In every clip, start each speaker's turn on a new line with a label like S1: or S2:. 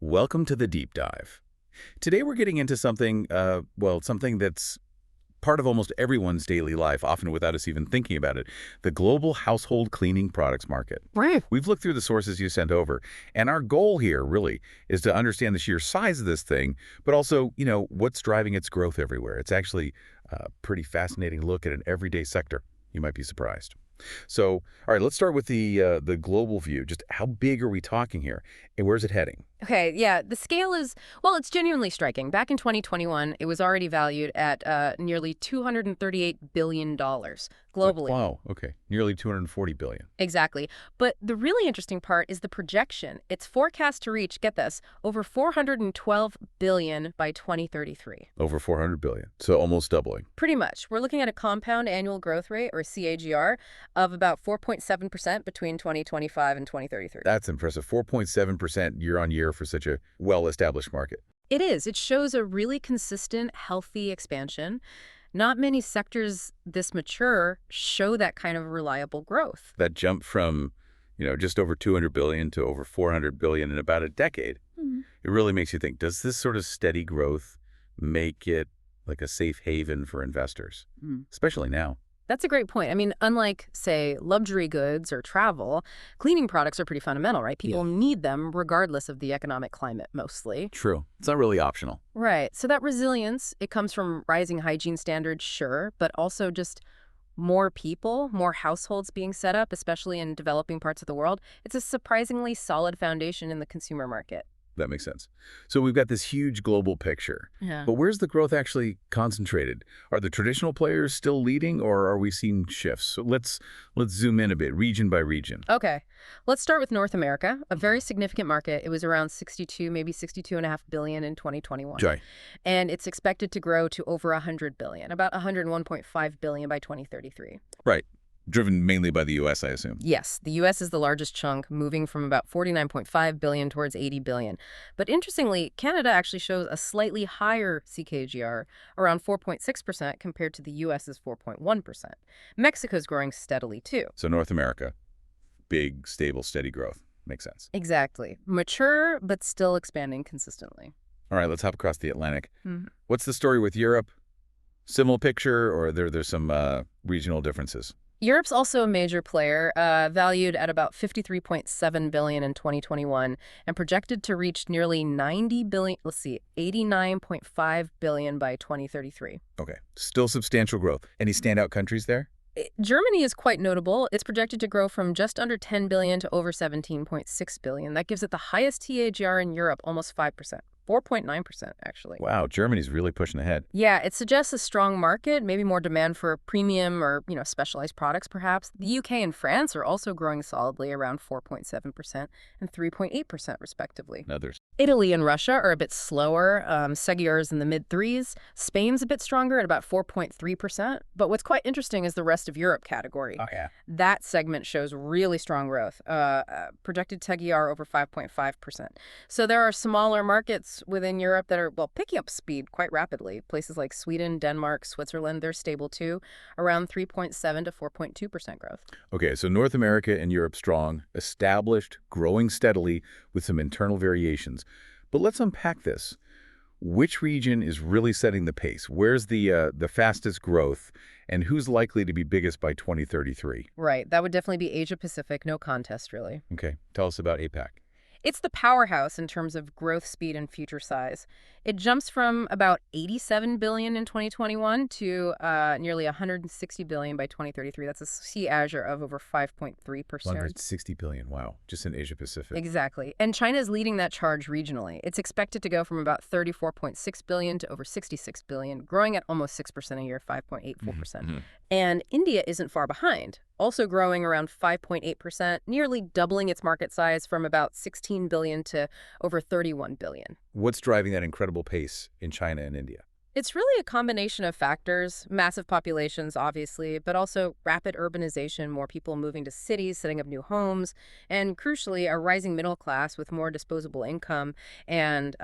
S1: Welcome to the deep dive. Today we're getting into something, something that's part of almost everyone's daily life, often without us even thinking about it, the global household cleaning products market.
S2: Right.
S1: We've looked through the sources you sent over, and our goal here really is to understand the sheer size of this thing, but also, what's driving its growth everywhere. It's actually a pretty fascinating look at an everyday sector. You might be surprised. So, all right, let's start with the global view. Just how big are we talking here, and where's it heading?
S2: Okay, yeah, the scale is, well, it's genuinely striking. Back in 2021, it was already valued at nearly $238 billion globally.
S1: Wow, okay. Nearly 240 billion.
S2: Exactly. But the really interesting part is the projection. It's forecast to reach, get this, over 412 billion by 2033.
S1: Over 400 billion. So almost doubling.
S2: Pretty much. We're looking at a compound annual growth rate, or CAGR, of about 4.7% between 2025 and 2033.
S1: That's impressive. 4.7% year on year for such a well-established market.
S2: It is. It shows a really consistent, healthy expansion. Not many sectors this mature show that kind of reliable growth.
S1: That jump from, just over 200 billion to over 400 billion in about a decade, it really makes you think, does this sort of steady growth make it like a safe haven for investors, especially now?
S2: That's a great point. I mean, unlike, say, luxury goods or travel, cleaning products are pretty fundamental, right? People need them regardless of the economic climate, mostly.
S1: True. It's not really optional.
S2: Right. So that resilience, it comes from rising hygiene standards, sure, but also just more people, more households being set up, especially in developing parts of the world. It's a surprisingly solid foundation in the consumer market.
S1: That makes sense. So we've got this huge global picture.
S2: Yeah.
S1: But where's the growth actually concentrated? Are the traditional players still leading, or are we seeing shifts? So let's zoom in a bit, region by region.
S2: Okay. Let's start with North America, a very significant market. It was around 62, maybe 62.5 billion in 2021.
S1: Joy.
S2: And it's expected to grow to over 100 billion, about 101.5 billion by 2033.
S1: Right. Driven mainly by the U.S., I assume.
S2: Yes, the U.S. is the largest chunk, moving from about 49.5 billion towards 80 billion. But interestingly, Canada actually shows a slightly higher CAGR, around 4.6% compared to the U.S.'s 4.1%. Mexico's growing steadily, too.
S1: So North America, big, stable, steady growth. Makes sense.
S2: Exactly. Mature, but still expanding consistently.
S1: All right, let's hop across the Atlantic. What's the story with Europe? Similar picture, or there's some regional differences?
S2: Europe's also a major player, valued at about 53.7 billion in 2021 and projected to reach nearly 90 billion, 89.5 billion by 2033.
S1: Okay, still substantial growth. Any standout countries there?
S2: Germany is quite notable. It's projected to grow from just under 10 billion to over 17.6 billion. That gives it the highest TAGR in Europe, almost 5%. 4.9%, actually.
S1: Wow, Germany's really pushing ahead.
S2: Yeah, it suggests a strong market, maybe more demand for premium or, specialized products, perhaps. The UK and France are also growing solidly, around 4.7% and 3.8%, respectively.
S1: Others.
S2: Italy and Russia are a bit slower. CAGR's in the mid-threes. Spain's a bit stronger at about 4.3%. But what's quite interesting is the rest of Europe category.
S1: Oh, yeah.
S2: That segment shows really strong growth, projected TAGR over 5.5%. So there are smaller markets within Europe that are, picking up speed quite rapidly. Places like Sweden, Denmark, Switzerland, they're stable too, around 3.7 to 4.2% growth.
S1: Okay, so North America and Europe strong, established, growing steadily with some internal variations. But let's unpack this. Which region is really setting the pace? Where's the fastest growth, and who's likely to be biggest by 2033?
S2: Right, that would definitely be Asia Pacific, no contest really.
S1: Okay, tell us about APAC.
S2: It's the powerhouse in terms of growth speed and future size. It jumps from about 87 billion in 2021 to nearly 160 billion by 2033. That's a CAGR of over 5.3%.
S1: 160 billion, wow, just in Asia Pacific.
S2: Exactly. And China is leading that charge regionally. It's expected to go from about 34.6 billion to over 66 billion, growing at almost 6% a year, 5.84%. And India isn't far behind, also growing around 5.8%, nearly doubling its market size from about 16 billion to over 31 billion.
S1: What's driving that incredible pace in China and India?
S2: It's really a combination of factors, massive populations, obviously, but also rapid urbanization, more people moving to cities, setting up new homes, and crucially, a rising middle class with more disposable income and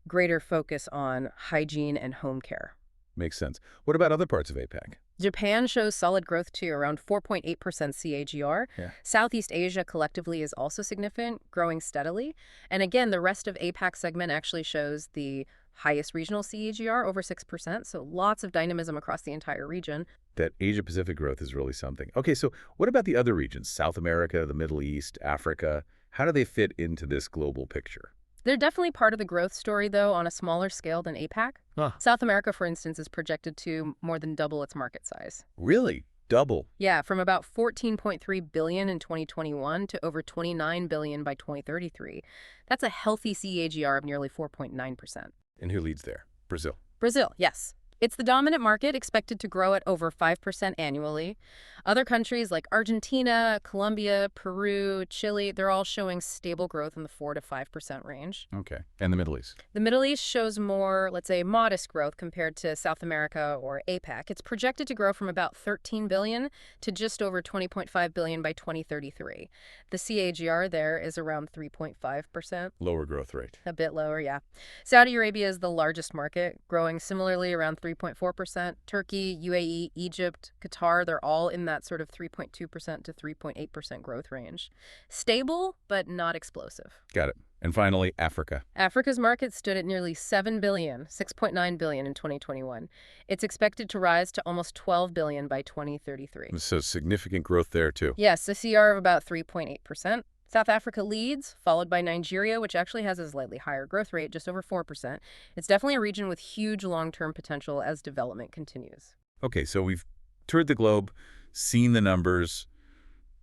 S2: greater focus on hygiene and home care.
S1: Makes sense. What about other parts of APAC?
S2: Japan shows solid growth too, around 4.8% CAGR.
S1: Yeah.
S2: Southeast Asia collectively is also significant, growing steadily. And again, the rest of APAC segment actually shows the highest regional CAGR, over 6%, so lots of dynamism across the entire region.
S1: That Asia-Pacific growth is really something. Okay, so what about the other regions? South America, the Middle East, Africa. How do they fit into this global picture?
S2: They're definitely part of the growth story, though, on a smaller scale than APAC.
S1: Huh.
S2: South America, for instance, is projected to more than double its market size.
S1: Really? Double?
S2: Yeah, from about 14.3 billion in 2021 to over 29 billion by 2033. That's a healthy CAGR of nearly 4.9%.
S1: And who leads there? Brazil.
S2: Brazil, yes. It's the dominant market, expected to grow at over 5% annually. Other countries like Argentina, Colombia, Peru, Chile, they're all showing stable growth in the 4 to 5% range.
S1: Okay. And the Middle East?
S2: The Middle East shows more, let's say, modest growth compared to South America or APAC. It's projected to grow from about 13 billion to just over 20.5 billion by 2033. The CAGR there is around 3.5%.
S1: Lower growth rate.
S2: A bit lower, yeah. Saudi Arabia is the largest market, growing similarly around 3.4%. Turkey, UAE, Egypt, Qatar, they're all in that sort of 3.2% to 3.8% growth range. Stable, but not explosive.
S1: Got it. And finally, Africa.
S2: Africa's market stood at nearly 7 billion, 6.9 billion in 2021. It's expected to rise to almost 12 billion by 2033.
S1: So significant growth there, too.
S2: Yes, a CR of about 3.8%. South Africa leads, followed by Nigeria, which actually has a slightly higher growth rate, just over 4%. It's definitely a region with huge long-term potential as development continues.
S1: Okay, so we've toured the globe, seen the numbers,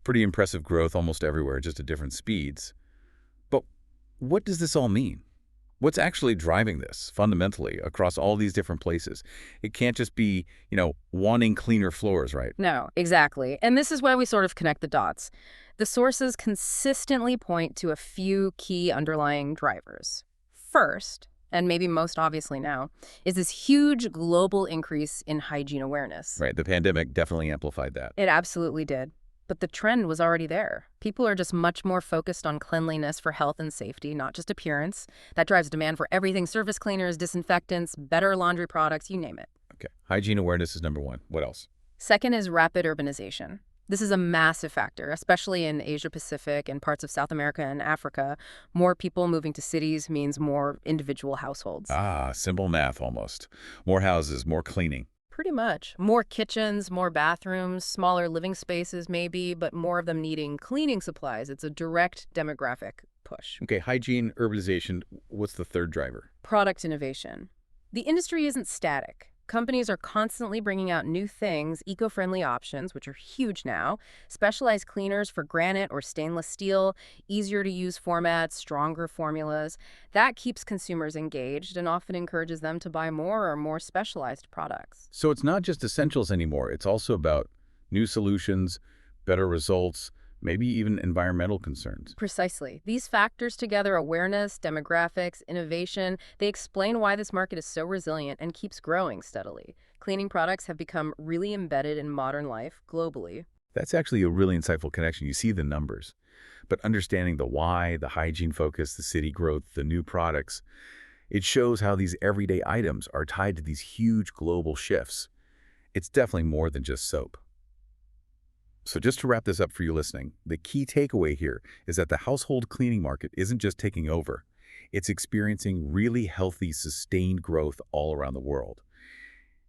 S1: pretty impressive growth almost everywhere, just at different speeds. But what does this all mean? What's actually driving this fundamentally across all these different places? It can't just be, wanting cleaner floors, right?
S2: No, exactly. And this is why we sort of connect the dots. The sources consistently point to a few key underlying drivers. First, and maybe most obviously now, is this huge global increase in hygiene awareness.
S1: Right, the pandemic definitely amplified that.
S2: It absolutely did. But the trend was already there. People are just much more focused on cleanliness for health and safety, not just appearance. That drives demand for everything: surface cleaners, disinfectants, better laundry products, you name it.
S1: Okay, hygiene awareness is number one. What else?
S2: Second is rapid urbanization. This is a massive factor, especially in Asia Pacific and parts of South America and Africa. More people moving to cities means more individual households.
S1: Ah, simple math almost. More houses, more cleaning.
S2: Pretty much. More kitchens, more bathrooms, smaller living spaces maybe, but more of them needing cleaning supplies. It's a direct demographic push.
S1: Okay, hygiene, urbanization. What's the third driver?
S2: Product innovation. The industry isn't static. Companies are constantly bringing out new things, eco-friendly options, which are huge now, specialized cleaners for granite or stainless steel, easier-to-use formats, stronger formulas. That keeps consumers engaged and often encourages them to buy more or more specialized products.
S1: So it's not just essentials anymore. It's also about new solutions, better results, maybe even environmental concerns.
S2: Precisely. These factors together, awareness, demographics, innovation, they explain why this market is so resilient and keeps growing steadily. Cleaning products have become really embedded in modern life globally.
S1: That's actually a really insightful connection. You see the numbers. But understanding the why, the hygiene focus, the city growth, the new products, it shows how these everyday items are tied to these huge global shifts. It's definitely more than just soap. So just to wrap this up for you listening, the key takeaway here is that the household cleaning market isn't just taking over. It's experiencing really healthy, sustained growth all around the world.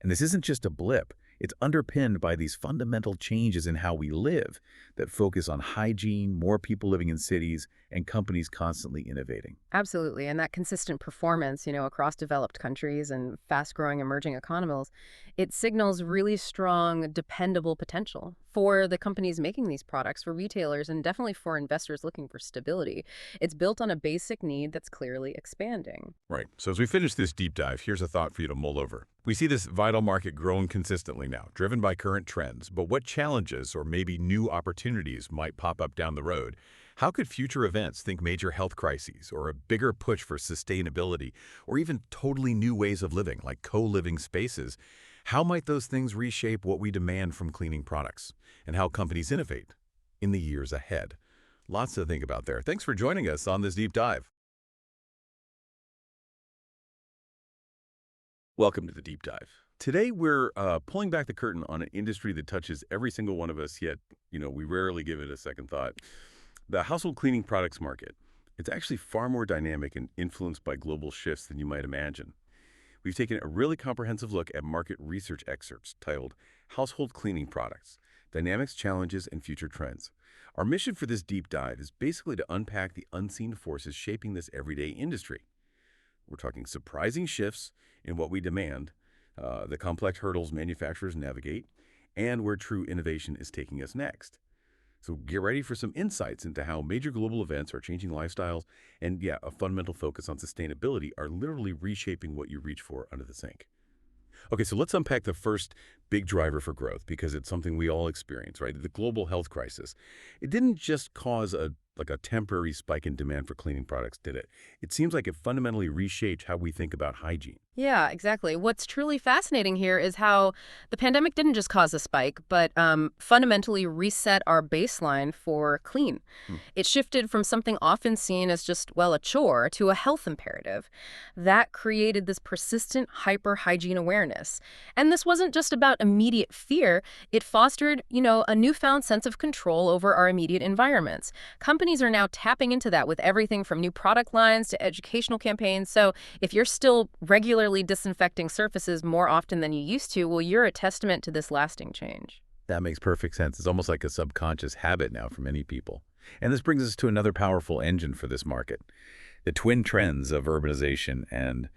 S1: And this isn't just a blip. It's underpinned by these fundamental changes in how we live that focus on hygiene, more people living in cities, and companies constantly innovating.
S2: Absolutely. And that consistent performance, across developed countries and fast-growing emerging economies, it signals really strong, dependable potential for the companies making these products, for retailers, and definitely for investors looking for stability. It's built on a basic need that's clearly expanding.
S1: Right. So as we finish this deep dive, here's a thought for you to mull over. We see this vital market growing consistently now, driven by current trends. But what challenges or maybe new opportunities might pop up down the road? How could future events, think major health crises, or a bigger push for sustainability, or even totally new ways of living, like co-living spaces, how might those things reshape what we demand from cleaning products, and how companies innovate in the years ahead? Lots to think about there. Thanks for joining us on this deep dive. Welcome to the deep dive. Today, we're pulling back the curtain on an industry that touches every single one of us, yet, we rarely give it a second thought. The household cleaning products market. It's actually far more dynamic and influenced by global shifts than you might imagine. We've taken a really comprehensive look at market research excerpts titled Household Cleaning Products, Dynamics, Challenges, and Future Trends. Our mission for this deep dive is basically to unpack the unseen forces shaping this everyday industry. We're talking surprising shifts in what we demand, the complex hurdles manufacturers navigate, and where true innovation is taking us next. So get ready for some insights into how major global events are changing lifestyles and, yeah, a fundamental focus on sustainability are literally reshaping what you reach for under the sink. Okay, so let's unpack the first big driver for growth because it's something we all experience, right? The global health crisis. It didn't just cause a temporary spike in demand for cleaning products, did it? It seems like it fundamentally reshaped how we think about hygiene.
S2: Yeah, exactly. What's truly fascinating here is how the pandemic didn't just cause a spike, but fundamentally reset our baseline for clean.
S1: Hmm.
S2: It shifted from something often seen as just, well, a chore to a health imperative. That created this persistent hyper hygiene awareness. And this wasn't just about immediate fear, it fostered, a newfound sense of control over our immediate environments. Companies are now tapping into that with everything from new product lines to educational campaigns. So if you're still regularly disinfecting surfaces more often than you used to, well, you're a testament to this lasting change.
S1: That makes perfect sense. It's almost like a subconscious habit now for many people. And this brings us to another powerful engine for this market. The twin trends of urbanization and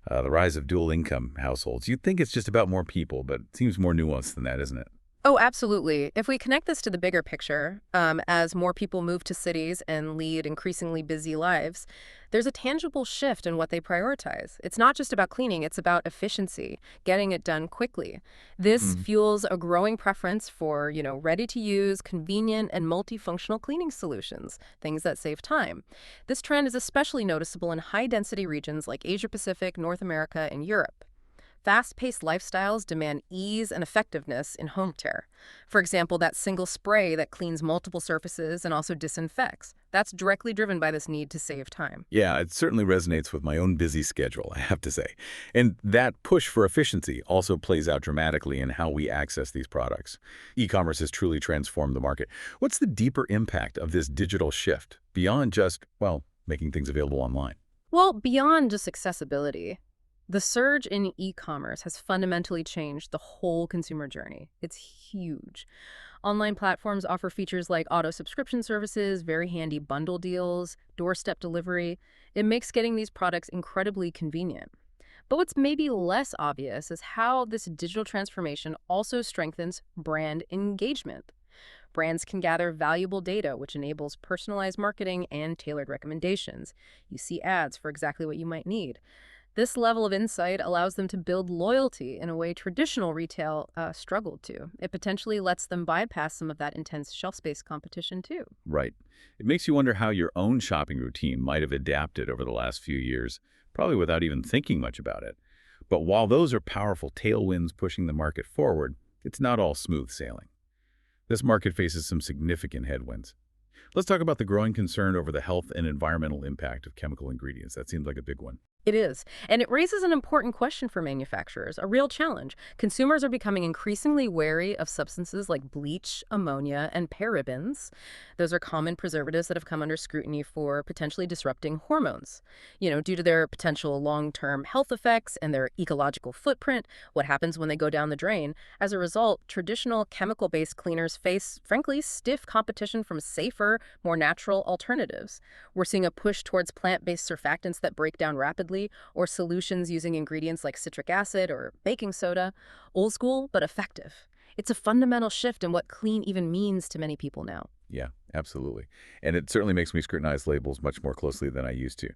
S1: the rise of dual income households. You'd think it's just about more people, but it seems more nuanced than that, isn't it?
S2: Oh, absolutely. If we connect this to the bigger picture, as more people move to cities and lead increasingly busy lives, there's a tangible shift in what they prioritize. It's not just about cleaning, it's about efficiency, getting it done quickly. This
S1: Mhm.
S2: fuels a growing preference for, ready-to-use, convenient, and multifunctional cleaning solutions, things that save time. This trend is especially noticeable in high-density regions like Asia-Pacific, North America, and Europe. Fast-paced lifestyles demand ease and effectiveness in home care. For example, that single spray that cleans multiple surfaces and also disinfects. That's directly driven by this need to save time.
S1: Yeah, it certainly resonates with my own busy schedule, I have to say. And that push for efficiency also plays out dramatically in how we access these products. E-commerce has truly transformed the market. What's the deeper impact of this digital shift beyond just, well, making things available online?
S2: Well, beyond just accessibility, the surge in e-commerce has fundamentally changed the whole consumer journey. It's huge. Online platforms offer features like auto subscription services, very handy bundle deals, doorstep delivery. It makes getting these products incredibly convenient. But what's maybe less obvious is how this digital transformation also strengthens brand engagement. Brands can gather valuable data, which enables personalized marketing and tailored recommendations. You see ads for exactly what you might need. This level of insight allows them to build loyalty in a way traditional retail struggled to. It potentially lets them bypass some of that intense shelf space competition, too.
S1: Right. It makes you wonder how your own shopping routine might have adapted over the last few years, probably without even thinking much about it. But while those are powerful tailwinds pushing the market forward, it's not all smooth sailing. This market faces some significant headwinds. Let's talk about the growing concern over the health and environmental impact of chemical ingredients. That seems like a big one.
S2: It is. And it raises an important question for manufacturers, a real challenge. Consumers are becoming increasingly wary of substances like bleach, ammonia, and parabens. Those are common preservatives that have come under scrutiny for potentially disrupting hormones. Due to their potential long-term health effects and their ecological footprint, what happens when they go down the drain. As a result, traditional chemical-based cleaners face, frankly, stiff competition from safer, more natural alternatives. We're seeing a push towards plant-based surfactants that break down rapidly, or solutions using ingredients like citric acid or baking soda. Old school, but effective. It's a fundamental shift in what clean even means to many people now.
S1: Yeah, absolutely. And it certainly makes me scrutinize labels much more closely than I used to.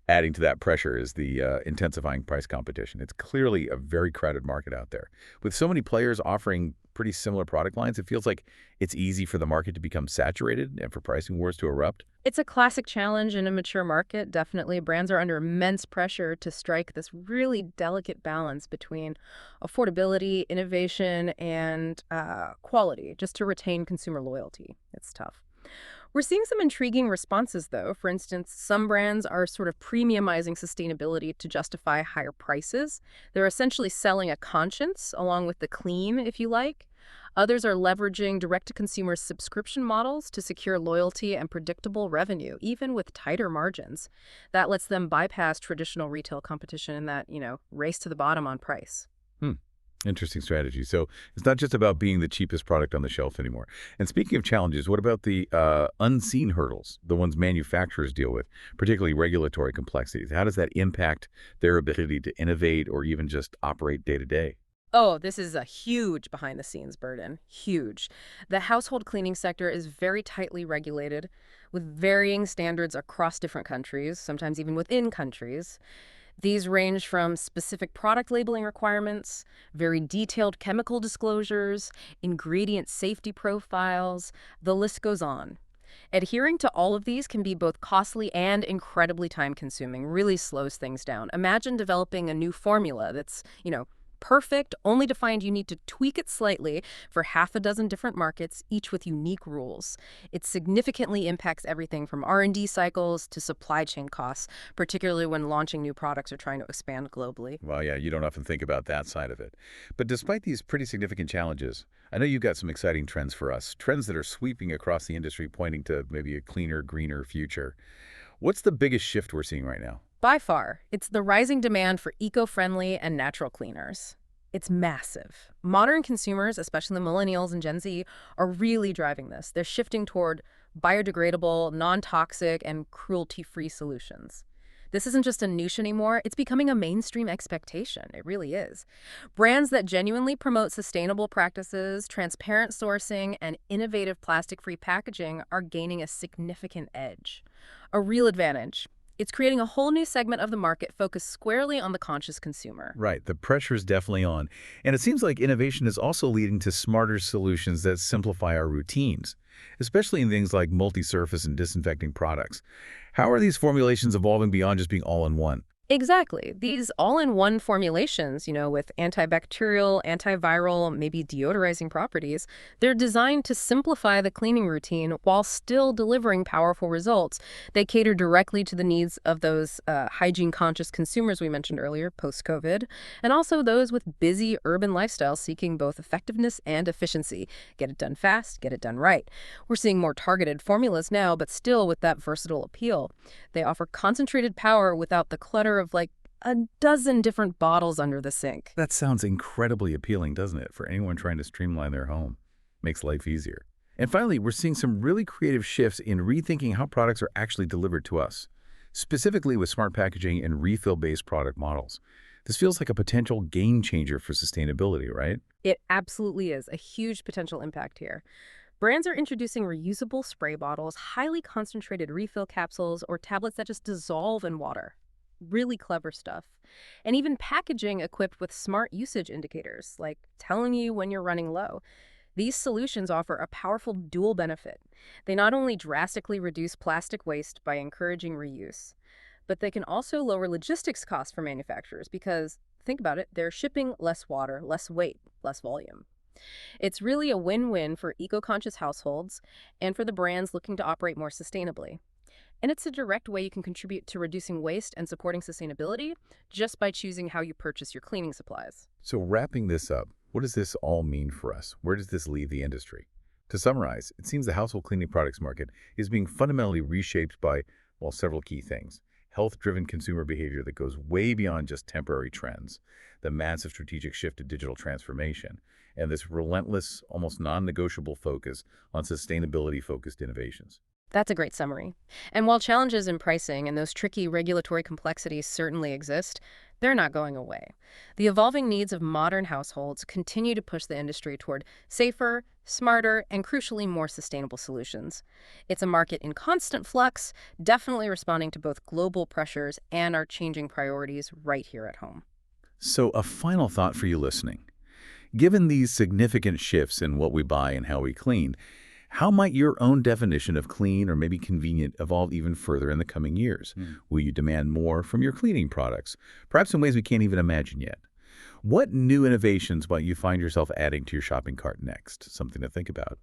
S1: Adding to that pressure is the intensifying price competition. It's clearly a very crowded market out there. With so many players offering pretty similar product lines, it feels like it's easy for the market to become saturated and for pricing wars to erupt.
S2: It's a classic challenge in a mature market, definitely. Brands are under immense pressure to strike this really delicate balance between affordability, innovation, and quality, just to retain consumer loyalty. It's tough. We're seeing some intriguing responses, though. For instance, some brands are sort of premiumizing sustainability to justify higher prices. They're essentially selling a conscience along with the clean, if you like. Others are leveraging direct-to-consumer subscription models to secure loyalty and predictable revenue, even with tighter margins. That lets them bypass traditional retail competition in that, race to the bottom on price.
S1: Hmm. Interesting strategy. So it's not just about being the cheapest product on the shelf anymore. And speaking of challenges, what about the unseen hurdles, the ones manufacturers deal with, particularly regulatory complexities? How does that impact their ability to innovate or even just operate day to day?
S2: Oh, this is a huge behind the scenes burden. Huge. The household cleaning sector is very tightly regulated with varying standards across different countries, sometimes even within countries. These range from specific product labeling requirements, very detailed chemical disclosures, ingredient safety profiles, the list goes on. Adhering to all of these can be both costly and incredibly time-consuming, really slows things down. Imagine developing a new formula that's, perfect, only to find you need to tweak it slightly for half a dozen different markets, each with unique rules. It significantly impacts everything from R&D cycles to supply chain costs, particularly when launching new products or trying to expand globally.
S1: Well, yeah, you don't often think about that side of it. But despite these pretty significant challenges, I know you've got some exciting trends for us, trends that are sweeping across the industry, pointing to maybe a cleaner, greener future. What's the biggest shift we're seeing right now?
S2: By far, it's the rising demand for eco-friendly and natural cleaners. It's massive. Modern consumers, especially the millennials and Gen Z, are really driving this. They're shifting toward biodegradable, non-toxic, and cruelty-free solutions. This isn't just a niche anymore, it's becoming a mainstream expectation. It really is. Brands that genuinely promote sustainable practices, transparent sourcing, and innovative plastic-free packaging are gaining a significant edge. A real advantage. It's creating a whole new segment of the market focused squarely on the conscious consumer.
S1: Right, the pressure's definitely on. And it seems like innovation is also leading to smarter solutions that simplify our routines, especially in things like multi-surface and disinfecting products. How are these formulations evolving beyond just being all-in-one?
S2: Exactly. These all-in-one formulations, with antibacterial, antiviral, maybe deodorizing properties, they're designed to simplify the cleaning routine while still delivering powerful results. They cater directly to the needs of those hygiene-conscious consumers we mentioned earlier, post-COVID, and also those with busy urban lifestyles seeking both effectiveness and efficiency. Get it done fast, get it done right. We're seeing more targeted formulas now, but still with that versatile appeal. They offer concentrated power without the clutter of like a dozen different bottles under the sink.
S1: That sounds incredibly appealing, doesn't it, for anyone trying to streamline their home? Makes life easier. And finally, we're seeing some really creative shifts in rethinking how products are actually delivered to us, specifically with smart packaging and refill-based product models. This feels like a potential game changer for sustainability, right?
S2: It absolutely is a huge potential impact here. Brands are introducing reusable spray bottles, highly concentrated refill capsules, or tablets that just dissolve in water. Really clever stuff. And even packaging equipped with smart usage indicators, like telling you when you're running low. These solutions offer a powerful dual benefit. They not only drastically reduce plastic waste by encouraging reuse, but they can also lower logistics costs for manufacturers because, think about it, they're shipping less water, less weight, less volume. It's really a win-win for eco-conscious households and for the brands looking to operate more sustainably. And it's a direct way you can contribute to reducing waste and supporting sustainability just by choosing how you purchase your cleaning supplies.
S1: So wrapping this up, what does this all mean for us? Where does this leave the industry? To summarize, it seems the household cleaning products market is being fundamentally reshaped by, well, several key things. Health-driven consumer behavior that goes way beyond just temporary trends, the massive strategic shift to digital transformation, and this relentless, almost non-negotiable focus on sustainability-focused innovations.
S2: That's a great summary. And while challenges in pricing and those tricky regulatory complexities certainly exist, they're not going away. The evolving needs of modern households continue to push the industry toward safer, smarter, and crucially more sustainable solutions. It's a market in constant flux, definitely responding to both global pressures and our changing priorities right here at home.
S1: So a final thought for you listening. Given these significant shifts in what we buy and how we clean, how might your own definition of clean or maybe convenient evolve even further in the coming years? Will you demand more from your cleaning products, perhaps in ways we can't even imagine yet? What new innovations might you find yourself adding to your shopping cart next? Something to think about.